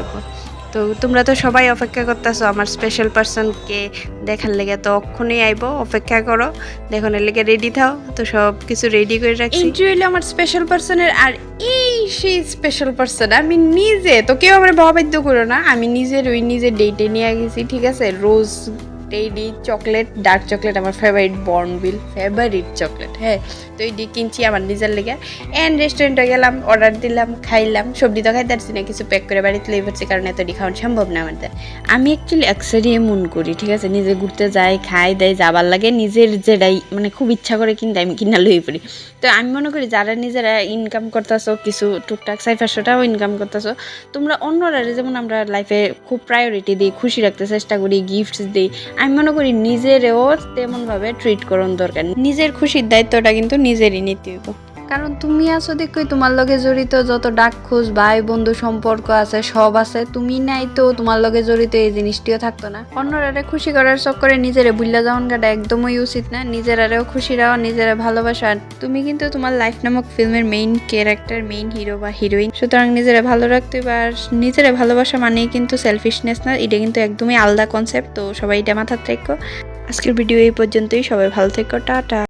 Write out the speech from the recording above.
লাগবে। তো তোমরা তো সবাই অপেক্ষা করতেছো আমার স্পেশাল পার্সনকে দেখার লেগে, তো অক্ষণই আইবো, অপেক্ষা করো। দেখুন এর লেগে রেডি থাও, তো সব কিছু রেডি করে রাখছি। এইটা হইলো আমার স্পেশাল পার্সনের, আর এই সেই স্পেশাল পার্সন আমি নিজে। তো কেউ আমার বাধ্য করো না, আমি নিজের ডেটে নিয়ে গেছি, ঠিক আছে? রোজ ডেইলি চকলেট, ডার্ক চকলেট আমার ফেভারিট, বর্নভিল ফেভারিট চকলেট। হ্যাঁ, তো এই কিনছি আমার নিজের লেগে। অ্যান্ড রেস্টুরেন্টে গেলাম, অর্ডার দিলাম, খাইলাম। সবজি তো খাইতে পারছি না, কিছু প্যাক করে বাড়িতে লই পড়ছি, কারণ এতটি খাওয়ানো সম্ভব না আমাদের। আমি অ্যাকচুয়ালি অ্যাক্সারি এমন করি, ঠিক আছে? নিজে ঘুরতে যাই, খাই দেয়, যাবার লাগে, নিজের যেটাই মানে খুব ইচ্ছা করে কিনতে আমি কিনা লই পড়ি। তো আমি মনে করি যারা নিজেরা ইনকাম করতেছো, কিছু টুকটাক 400-500টাও ইনকাম করতেছো, তোমরা অন্যরা যেমন আমরা লাইফে খুব প্রায়োরিটি দিই, খুশি রাখতে চেষ্টা করি, গিফটস দিই, আমি মনে করি নিজেরও তেমনভাবে ট্রিট করার দরকার। নিজের খুশির দায়িত্বটা কিন্তু নিজেরই নিতে হইব, কারণ তুমি আছো দেখই তোমার লগে জড়িত যত ডাক খোঁজ, ভাই বন্ধু সম্পর্ক আছে, সব আছে। তুমি নাই তো তোমার লগে জড়িত এই জিনিসটিও থাকতো না। অন্যরা খুশি করার চক্করে নিজেরে ভুল্লা যাওয়ান গাটা একদমই উচিত না। নিজেরাও খুশি রাখো, নিজেরা ভালোবাসা। তুমি কিন্তু তোমার লাইফ নামক ফিল্মের মেইন ক্যারেক্টার, মেইন হিরো বা হিরোইন। সুতরাং নিজেরা ভালো রাখতে হবে, আর নিজেরা ভালোবাসা মানেই কিন্তু সেলফিশনেস না, এটা কিন্তু একদমই আলাদা কনসেপ্ট। তো সবাই এটা মাথায় রেখো। আজকের ভিডিও এই পর্যন্তই, সবাই ভালো থেকো, টাটা।